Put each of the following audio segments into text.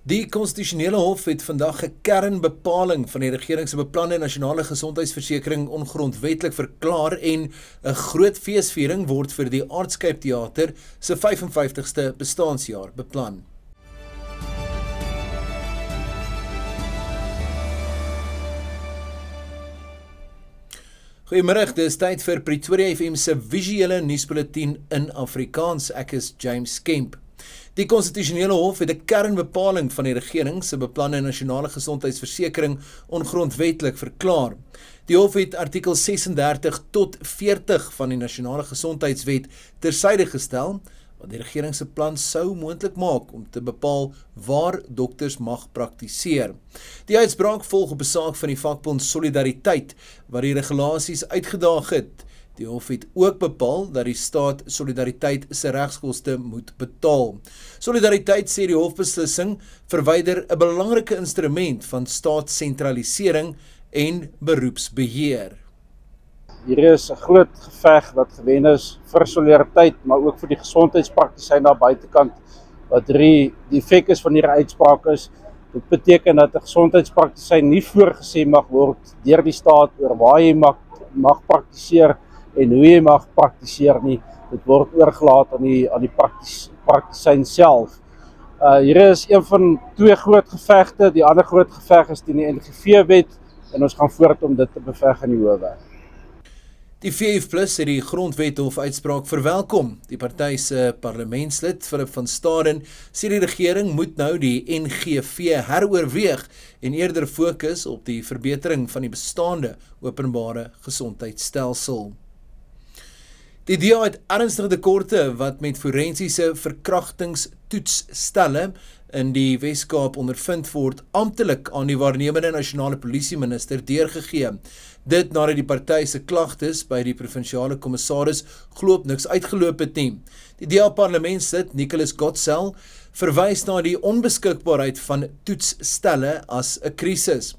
Die Konstitusionele Hof het vandag 'n kernbepaling van die regering se beplande nasionale gesondheidsversekering ongrondwetlik verklaar en 'n groot feesviering word vir die Aardscape Theater se 55ste bestaanjaar beplan. Goeiemiddag, dit is tyd vir Pretoria FM se visuele nuusbulletin in Afrikaans. Ek is James Kemp. Die Konstitusionele Hof het 'n kernbepaling van die regering se beplande nasionale gesondheidsversekering ongrondwetlik verklaar. Die Hof het artikel 36 tot 40 van die Nasionale Gesondheidswet tersyde gestel, wat die regering se plan sou moontlik maak om te bepaal waar dokters mag praktiseer. Die uitspraak volg op 'n saak van die vakbond Solidariteit, wat die regulasies uitgedaag het. Die Hof het ook bepaal dat die staat Solidariteit se regskoste moet betaal. Solidariteit sê die hofbeslissing verwyder 'n belangrike instrument van staatssentralisering en beroepsbeheer. Hier is 'n groot geveg wat gewen is vir solidariteit, maar ook vir die gesondheidspraktisyn daar buitekant, wat die effek is van hierdie uitspraak is. Dit beteken dat 'n gesondheidspraktisyn nie voorgesê mag word deur die staat oor waar jy mag praktiseer en hoe jy mag praktiseer nie. Dit word oorgelaat aan die praktisyn self. Hier is een van twee groot gevegte. Die ander groot geveg is teen die NGV-wet en ons gaan voort om dit te beveg in die Howe. Die VF+ het die Grondwethof uitspraak verwelkom. Die party se parlementslid, Philip van Staden, sê die regering moet nou die NGV heroorweeg en eerder fokus op die verbetering van die bestaande openbare gesondheidsstelsel. Die DA het ernstige tekorte wat met forensiese verkrachtingstoetsstelle in die Wes-Kaap ondervind word amptelik aan die waarnemende nasionale polisieminister deurgegee. Dit nadat die party se klagtes by die provinsiale kommissaris glo niks uitgeloop het nie. Die DA parlementslid Nicholas Gottsel verwys na die onbeskikbaarheid van toetsstelle as 'n krisis.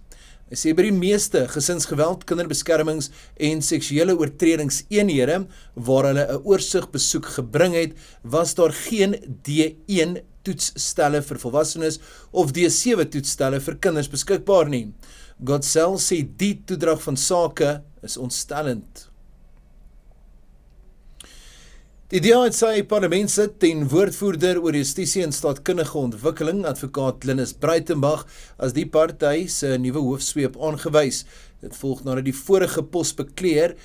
Hy sê by die meeste gesinsgeweld, kinderbeskermings en seksuele oortredingseenhede waar hulle 'n oorsigbesoek gebring het, was daar geen D1 toetsstelle vir volwassenes of D7 toetsstelle vir kinders beskikbaar nie. Gottsel sê die toedrag van sake is ontstellend. Die DA het sy parlementslid en woordvoerder oor justisie en staatkundige ontwikkeling, advokaat Linus Breitenbach, as die party se nuwe hoofsweep aangewys. Dit volg nadat die vorige posbekleer,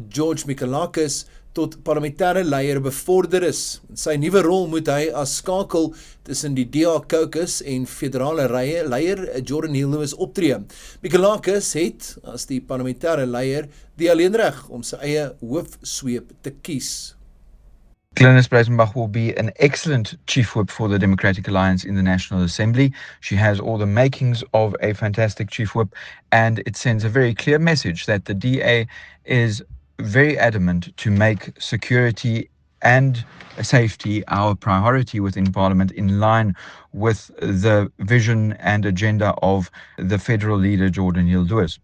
George Mikalakis, tot parlementêre leier bevorder is. In sy nuwe rol moet hy as skakel tussen die DA caucus en federale leier Jordan Hill Lewis optree. Mikalakis het as die parlementêre leier die alleenreg om sy eie hoofsweep te kies. Linus Breitenbach will be an excellent chief whip for the Democratic Alliance in the National Assembly. She has all the makings of a fantastic chief whip, and it sends a very clear message that the DA is very adamant to make security and safety our priority within Parliament, in line with the vision and agenda of the federal leader Jordan Hill Lewis.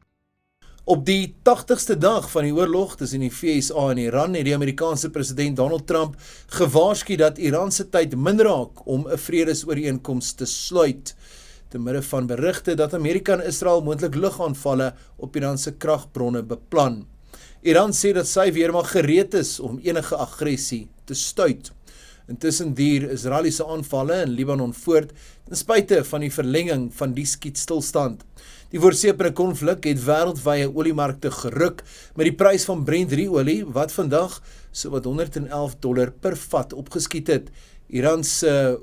Op die 80ste dag van die oorlog tussen die VSA en Iran het die Amerikaanse president Donald Trump gewaarsku dat Iran se tyd min raak om 'n vredesooreenkoms te sluit, te midde van berigte dat Amerika en Israel moontlik lugaanvalle op Iran se kragbronne beplan. Iran sê dat sy weermag gereed is om enige aggressie te stuit. Intussen duur Israeliese aanvalle in Libanon voort, ten spyte van die verlenging van die skietstilstand. Die voortsepende konflik het wêreldwye oliemarkte geruk met die prys van Brent olie wat vandag sowat $111 per vat opgeskiet het. Iran se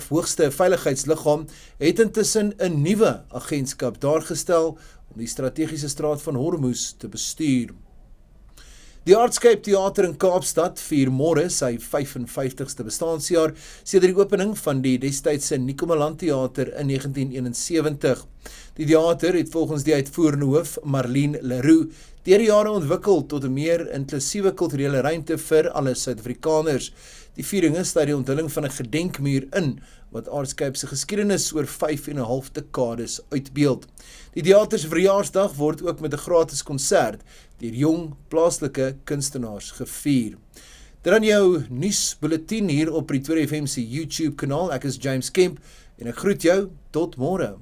hoogste veiligheidsliggaam het intussen 'n nuwe agentskap daargestel om die strategiese straat van Hormuz te bestuur. Die Aardscape Theater in Kaapstad vier môre sy 55ste bestaanjaar sedert die opening van die destydse Nikomeland Theater in 1971. Die theater het volgens die uitvoerende hoof Marlene Leroux deur die jare ontwikkel tot 'n meer inklusiewe kulturele ruimte vir alle Suid-Afrikaners. Die vieringe sluit die onthulling van 'n gedenkmuur in wat Aardscape se geskiedenis oor 5,5 dekades uitbeeld. Die theater se verjaarsdag word ook met 'n gratis konsert deur jong plaaslike kunstenaars gevier. Dit dan jou nuusbulletin hier op Pretoria FM se YouTube kanaal. Ek is James Kemp En ek groet jou tot môre.